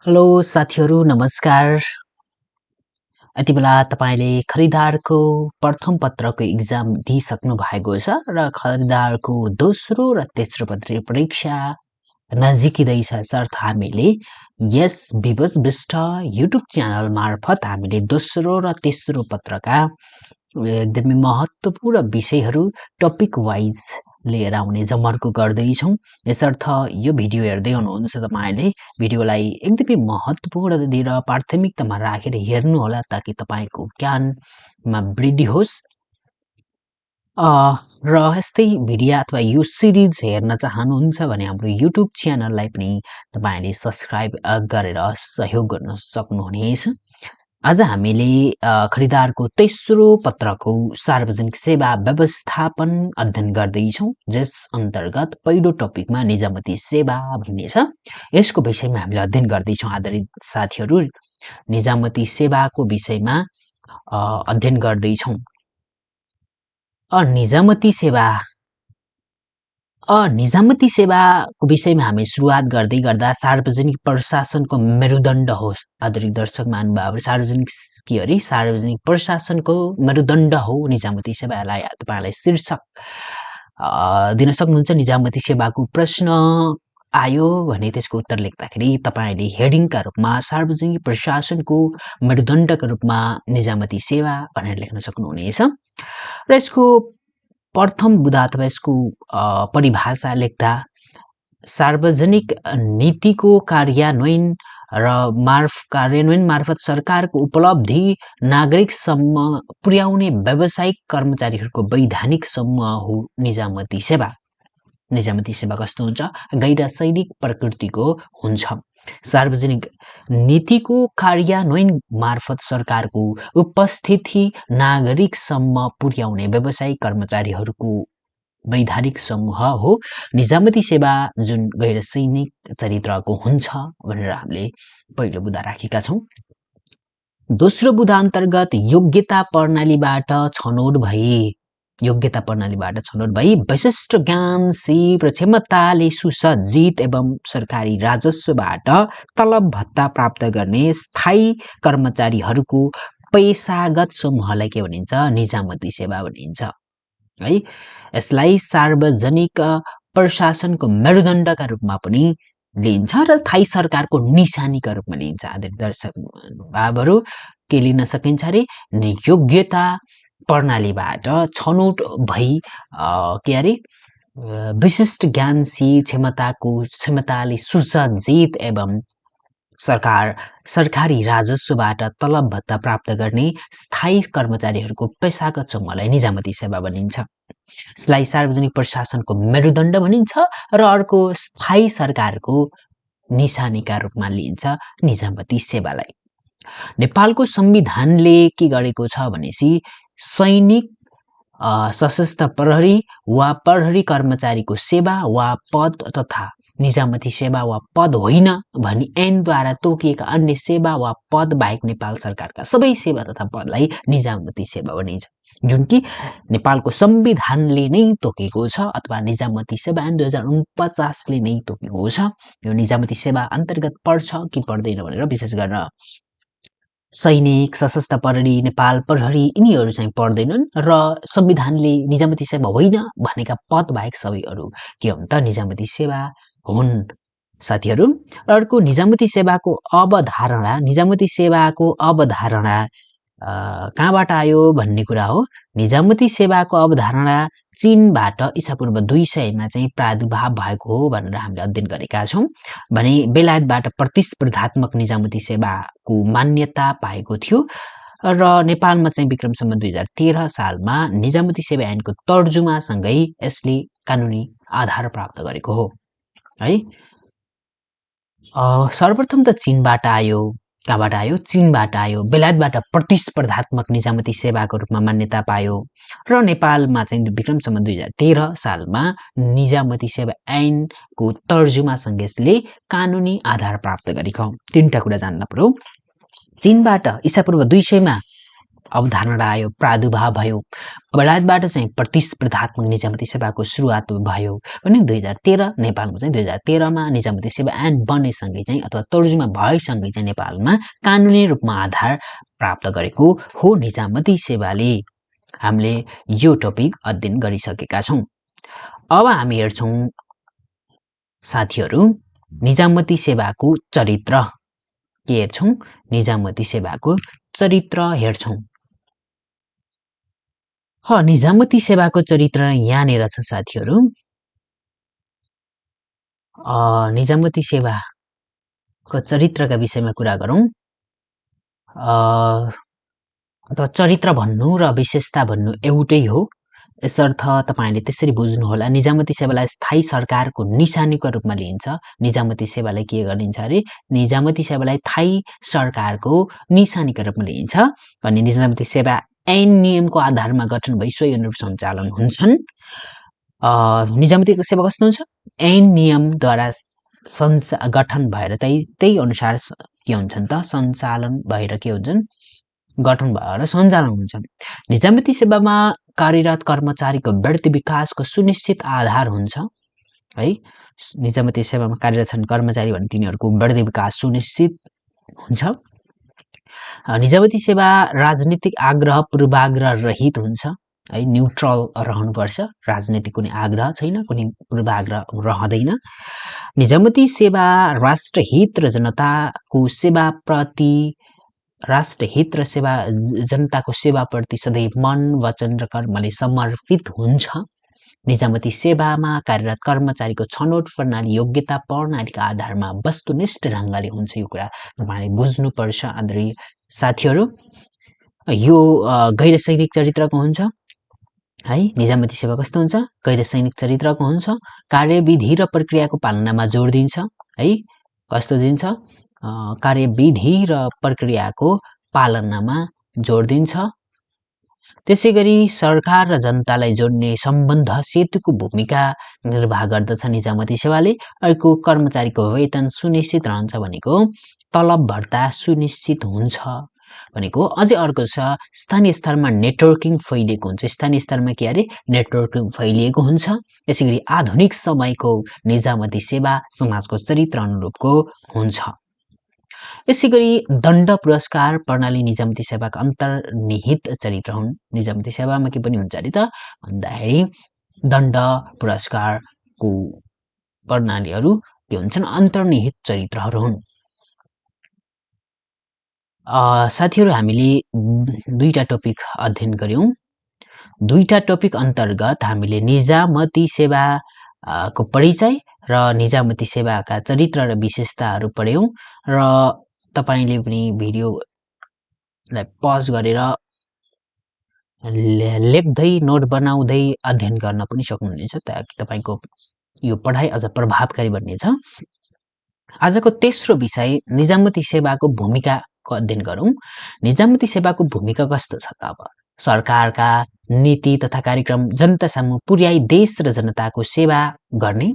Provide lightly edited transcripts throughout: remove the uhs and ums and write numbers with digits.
Hello साथीहरू नमस्कार। यति बेला तपाईले खरिदारको प्रथम पत्रको एक्जाम दिइसक्नु भएको छ र खरिदारको दोस्रो र तेस्रो परीक्षा नजिकिँदैछ। यसर्थ हामीले यस विवश विष्ट युट्युब च्यानल मार्फत हामीले दोस्रो र तेस्रो पत्रका एकदमै महत्त्वपूर्ण विषयहरू टपिक वाइज लिएर आउने जमर्को गर्दैछौँ। यसर्थ यो भिडियो हेर्दै हुनुहुन्छ तपाईले भिडियोलाई एकदमै महत्त्वपूर्ण दिएर प्राथमिकतामा राखेर हेर्नुहोला ताकि तपाईको ज्ञानमा वृद्धि होस्। र यस्तै भिडियो अथवा यो सिरिज हेर्न चाहनुहुन्छ भने हाम्रो युट्युब च्यानललाई पनि तपाईले सब्स्क्राइब गरेर सहयोग गर्न सक्नुहुनेछ। आज हामीले खरिदारको तेस्रो पत्रको सार्वजनिक सेवा व्यवस्थापन अध्ययन गर्दैछौँ, जस अन्तर्गत पहिलो टपिकमा निजामती सेवा भन्ने छ। यसको विषयमा हामीले अध्ययन गर्दैछौँ आदरणीय साथीहरू। निजामती सेवाको विषयमा अध्ययन गर्दैछौँ। निजामती सेवाको विषयमा हामी सुरुवात गर्दै गर्दा सार्वजनिक प्रशासनको मेरुदण्ड हो। आदरणीय दर्शक महानुभावहरू, सार्वजनिक प्रशासनको मेरुदण्ड हो निजामती सेवालाई तपाईलाई शीर्षक दिन सक्नुहुन्छ। निजामती सेवाको प्रश्न आयो भने त्यसको उत्तर लेख्दाखेरि तपाईले हेडिङका रूपमा सार्वजनिक प्रशासनको मेरुदण्डका रूपमा निजामती सेवा भनेर लेख्न सक्नुहुनेछ। र यसको प्रथम बुदा अथवा यसको परिभाषा लेख्दा सार्वजनिक नीतिको कार्यान्वयन मार्फत सरकारको उपलब्धि नागरिकसम्म पुर्याउने व्यावसायिक कर्मचारीहरूको वैधानिक समूह हो निजामती सेवा। निजामती सेवा कस्तो हुन्छ? गैर सैनिक प्रकृतिको हुन्छ। सार्वजनिक नीतिको कार्यान्वयन मार्फत सरकारको उपस्थिति नागरिकसम्म पुर्याउने व्यावसायिक कर्मचारीहरूको वैधानिक समूह हो निजामती सेवा, जुन गैर सैनिक चरित्रको हुन्छ भनेर हामीले पहिलो बुदा राखेका छौँ। दोस्रो बुदा अन्तर्गत योग्यता प्रणालीबाट छनौट भई विशिष्ट ज्ञान, सिप र क्षमताले सुसज्जित एवं सरकारी राजस्वबाट तलब भत्ता प्राप्त गर्ने स्थायी कर्मचारीहरूको पेशागत समूहलाई के भनिन्छ? निजामती सेवा भनिन्छ है। यसलाई सार्वजनिक प्रशासनको मेरुदण्डका रूपमा पनि लिइन्छ र थाई सरकारको निशानीका रूपमा लिइन्छ। आदरणीय दर्शक भावहरू, के लिन सकिन्छ अरे? योग्यता प्रणालीबाट छनौट भई विशिष्ट ज्ञान, क्षमताले सुसज्जित एवं सरकारी राजस्वबाट तलब भत्ता प्राप्त गर्ने स्थायी कर्मचारीहरूको पेशागत समूहलाई निजामती सेवा भनिन्छ। यसलाई सार्वजनिक प्रशासनको मेरुदण्ड भनिन्छ र अर्को स्थायी सरकारको निशानीका रूपमा लिइन्छ निजामती सेवालाई। नेपालको संविधानले के गरेको छ भनेपछि सैनिक, सशस्त्र प्रहरी वा प्रहरी कर्मचारीको सेवा वा पद तथा निजामती सेवा वा पद होइन भनी ऐनद्वारा तोकिएका अन्य सेवा वा पद बाहेक नेपाल सरकारका सबै सेवा तथा पदलाई निजामती सेवा भनिन्छ, जुन कि नेपालको संविधानले नै तोकेको छ अथवा निजामती सेवा ऐन 2049 ले नै तोकेको छ। यो निजामती सेवा अन्तर्गत पर्छ कि पर्दैन भनेर विशेष गरेर सैनिक, सशस्त्र प्रहरी, नेपाल प्रहरी यिनीहरू चाहिँ पर्दैनन् र संविधानले निजामती सेवा होइन भनेका पद बाहेक सबैहरू के हुन् त? निजामती सेवा हुन्। साथीहरू, अर्को निजामती सेवाको अवधारणा कहाँबाट आयो भन्ने कुरा हो। निजामती सेवाको अवधारणा चीनबाट ईसापूर्व 200 चाहिँ प्रादुर्भाव भएको हो भनेर हामीले अध्ययन गरेका छौँ। भने बेलायतबाट प्रतिस्पर्धात्मक निजामती सेवाको मान्यता पाएको थियो र नेपालमा चाहिँ विक्रम सम्वत 2013 सालमा निजामती सेवा ऐनको तर्जुमासँगै यसले कानुनी आधार प्राप्त गरेको हो है। सर्वप्रथम त चीनबाट आयो। कहाँबाट आयो? चीनबाट आयो। बेलायतबाट प्रतिस्पर्धात्मक निजामती सेवाको रूपमा मान्यता पायो र नेपालमा चाहिँ विक्रम सम्वत 2013 सालमा निजामती सेवा ऐनको तर्जुमासँग यसले कानुनी आधार प्राप्त गरेको हो। तीनटा कुरा जान्न पर्यो। चीनबाट ईसापूर्व 200 मा अवधारणा आयो, प्रादुर्भाव भयो। बेलायतबाट चाहिँ प्रतिस्पर्धात्मक निजामती सेवाको सुरुवात भयो भने 2013 नेपालमा चाहिँ 2013 मा निजामती सेवा ऐन बनेसँगै चाहिँ अथवा तर्जुमा भएसँगै चाहिँ नेपालमा कानुनी रूपमा आधार प्राप्त गरेको हो निजामती सेवाले। हामीले यो टपिक अध्ययन गरिसकेका छौं। अब हामी हेर्छौं साथीहरू निजामती सेवाको चरित्र। के हेर्छौं? निजामती सेवाको चरित्र हेर्छौं। निजामती सेवाको चरित्र यहाँनिर छ साथीहरू। निजामती सेवाको चरित्रका विषयमा कुरा गरौँ। अथवा चरित्र भन्नु र विशेषता भन्नु एउटै हो। यसर्थ तपाईले त्यसरी बुझ्नुहोला। निजामती सेवालाई स्थायी सरकारको निशानीको रूपमा लिइन्छ। निजामती सेवालाई के गरिन्छ अरे? निजामती सेवालाई स्थायी सरकारको निशानीको रूपमा लिइन्छ। अनि निजामती सेवा ऐन नियमको आधारमा गठन भई सोही अनुरूप सञ्चालन हुन्छन्। निजामती सेवा कस्तो हुन्छ? ऐन नियमद्वारा गठन भएर त्यही अनुसार के हुन्छन् त? सञ्चालन भएर के हुन्छन्? गठन भएर सञ्चालन हुन्छन्। निजामती सेवामा कार्यरत कर्मचारीको व्यक्ति विकासको सुनिश्चित आधार हुन्छ है। निजामती सेवामा कार्यरत छन् कर्मचारी भने तिनीहरूको व्यक्ति विकास सुनिश्चित हुन्छ। निजामती सेवा राजनीतिक आग्रह पूर्वाग्रह रहित हुन्छ है। न्युट्रल रहनुपर्छ। राजनीतिक कुनै आग्रह छैन, कुनै पूर्वाग्रह रहँदैन। निजामती सेवा राष्ट्रहित र जनताको सेवाप्रति राष्ट्रहित र जनताको सेवाप्रति सदैव मन, वचन र कर्मले समर्पित हुन्छ। निजामती सेवामा कार्यरत कर्मचारीको छनौट प्रणाली योग्यता प्रणालीका आधारमा वस्तुनिष्ठ ढङ्गले हुन्छ। यो कुरा तपाईले बुझ्नुपर्छ आदरणीय साथीहरू। यो गैर सैनिक चरित्रको हुन्छ है। निजामती सेवा कस्तो हुन्छ? गैर सैनिक चरित्रको हुन्छ। कार्यविधि र प्रक्रियाको पालनामा जोड दिन्छ है। कस्तो दिन्छ? कार्यविधि र प्रक्रियाको पालनामा जोड दिन्छ। त्यसैगरी सरकार र जनतालाई जोड्ने सम्बन्ध सेतुको भूमिका निर्वाह गर्दछ निजामती सेवाले। अर्को कर्मचारीको वेतन सुनिश्चित रहन्छ भनेको तलब भत्ता सुनिश्चित हुन्छ भनेको। अझै अर्को छ स्थानीय स्तरमा नेटवर्किङ फैलिएको हुन्छ। स्थानीय स्तरमा के अरे? नेटवर्किङ फैलिएको हुन्छ। यसैगरी आधुनिक समयको निजामती सेवा समाजको चरित्र अनुरूपको हुन्छ। यसैगरी दण्ड पुरस्कार प्रणाली निजामती सेवाको अन्तर्निहित चरित्र हुन्। निजामती सेवामा के पनि हुन्छ अरे त भन्दाखेरि दण्ड पुरस्कारको प्रणालीहरू के हुन्छन्? अन्तर्निहित चरित्रहरू हुन्। साथीहरू हामीले दुईटा टपिक अध्ययन गर्यौं। दुईटा टपिक अन्तर्गत हामीले निजामती सेवा को परिचय र निजामती सेवाका चरित्र र विशेषताहरू पढ्यौं। र तपाईले पनि भिडियोलाई पज गरेर लेख्दै नोट बनाउँदै अध्ययन गर्न पनि सक्नुहुनेछ ताकि तपाईको यो पढाइ अझ प्रभावकारी बन्नेछ। आजको तेस्रो विषय निजामती सेवाको भूमिकाको अध्ययन गरौँ। निजामती सेवाको भूमिका कस्तो छ त? अब सरकारका नीति तथा कार्यक्रम जनतासम्म पुर्याई देश र जनताको सेवा गर्ने,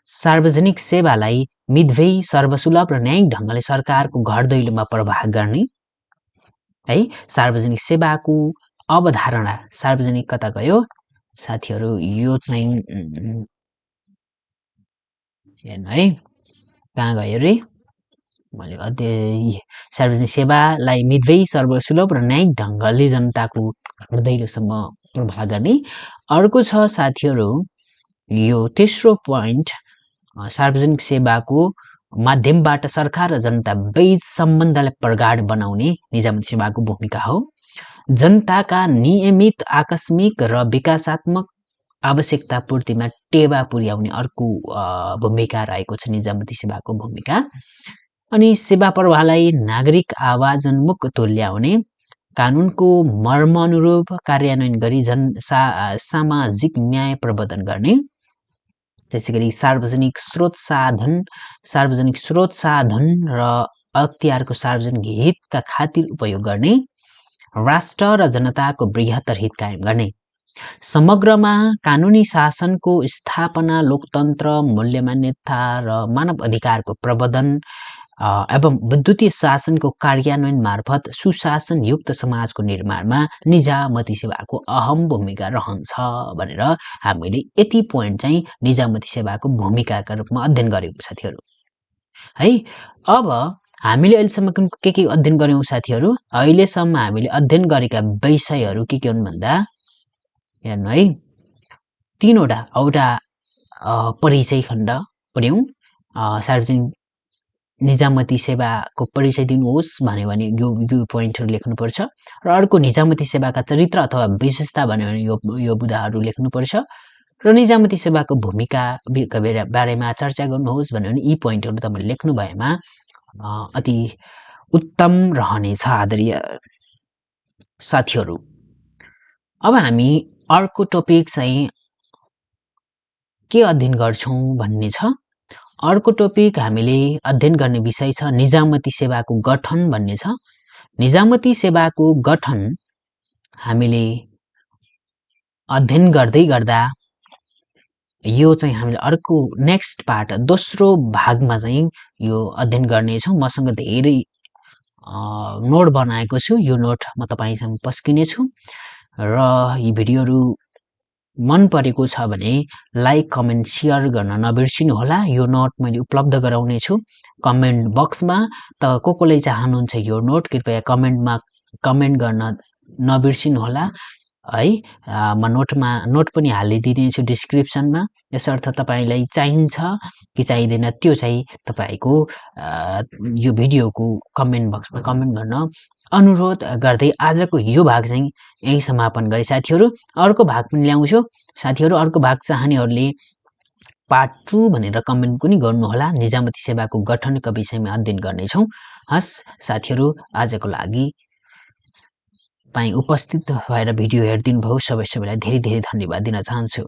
सार्वजनिक सेवालाई मितव्ययी सर्वसुलभ र न्यायिक ढङ्गले सरकारको घर दैलोमा प्रवाह गर्ने है। सार्वजनिक सेवाको अवधारणा, सार्वजनिक कता गयो साथीहरू? यो चाहिँ है कहाँ गयो रे? मैले सार्वजनिक सेवालाई मितव्ययी सर्वसुलभ र न्यायिक ढङ्गले जनताको घर दैलोसम्म प्रवाह गर्ने। अर्को छ साथीहरू यो तेस्रो पोइन्ट, सार्वजनिक सेवाको माध्यमबाट सरकार र जनता बीच सम्बन्धलाई प्रगाढ बनाउने निजामती सेवाको भूमिका हो। जनताका नियमित आकस्मिक र विकासात्मक आवश्यकता पूर्तिमा टेवा पुर्याउने अर्को भूमिका रहेको छ निजामती सेवाको भूमिका। अनि सेवा प्रवाहलाई नागरिक आवाजन्मुख तुल्याउने, कानुनको मर्म अनुरूप कार्यान्वयन गरी सामाजिक न्याय प्रवर्धन गर्ने, त्यसैगरी सार्वजनिक स्रोत साधन र अख्तियारको सार्वजनिक हितका खातिर उपयोग गर्ने, राष्ट्र र जनताको बृहत्तर हित कायम गर्ने, समग्रमा कानुनी शासनको स्थापना, लोकतन्त्र, मूल्य मान्यता र मानव अधिकारको प्रवर्धन एवं विद्युतीय शासनको कार्यान्वयन मार्फत सुशासनयुक्त समाजको निर्माणमा निजामती सेवाको अहम भूमिका रहन्छ भनेर हामीले यति पोइन्ट चाहिँ निजामती सेवाको भूमिकाका रूपमा अध्ययन गरेको साथीहरू है। अब हामीले अहिलेसम्म के अध्ययन गर्यौं साथीहरू? अहिलेसम्म हामीले अध्ययन गरेका विषयहरू के हुन् भन्दा हेर्नु है, तीनवटा एउटा परिचय खण्ड पढ्यौं, सार्वजनिक निजामती सेवाको परिचय दिनुहोस् भन्यो भने यो पोइन्टहरु लेख्नुपर्छ, र अर्को निजामती सेवाका चरित्र अथवा विशेषता भन्यो भने यो बुदाहरु लेख्नुपर्छ, र निजामती सेवाको भूमिका बारेमा चर्चा गर्नुहोस् भन्यो भने यी पोइन्टहरु तपाईले लेख्नु भएमा अति उत्तम रहनेछ आदरणीय साथीहरु। अब हामी अर्को टपिक चाहिँ के अध्ययन गर्छौं भन्ने छ। अर्को टपिक हामीले अध्ययन गर्ने विषय छ निजामती सेवाको गठन भन्ने छ। निजामती सेवाको गठन हामीले अध्ययन गर्दै गर्दा यो चाहिँ हामीले अर्को नेक्स्ट पार्ट दोस्रो भागमा चाहिँ यो अध्ययन गर्ने छौं। मसँग धेरै नोट बनाएको छु, यो नोट म तपाईसँग पस्किने छु, र यी भिडियोहरु मन परेको छ भने लाइक कमेन्ट शेयर गर्न नबिर्सिनु होला। यो नोट मैले उपलब्ध गराउने छु कमेन्ट बक्समा, त कोले चाहनुहुन्छ यो नोट कृपया कमेन्टमा कमेन्ट गर्न नबिर्सिनु होला है। म नोट पनि हालिदिने छु डिस्क्रिप्सनमा। यसर्थ तपाईलाई चाहिन्छ कि चाहिदैन त्यो चाहिँ तपाईको यो भिडियोको कमेन्ट बक्समा कमेन्ट गर्न अनुरोध गर्दै आजको यो भाग चाहिँ यही समापन गरे साथीहरु। अर्को भाग पनि ल्याउँछु साथीहरु। अर्को भाग चाहनेहरुले पार्ट 2 भनेर कमेन्ट पनि गर्नु होला। निजामती सेवाको गठनका विषयमा अध्ययन गर्ने छौं। हस् साथीहरु, आजको लागि तपाईं उपस्थित भएर भिडियो हेर्दिनु भयो सबैलाई धेरै धेरै धन्यवाद दिन चाहन्छु।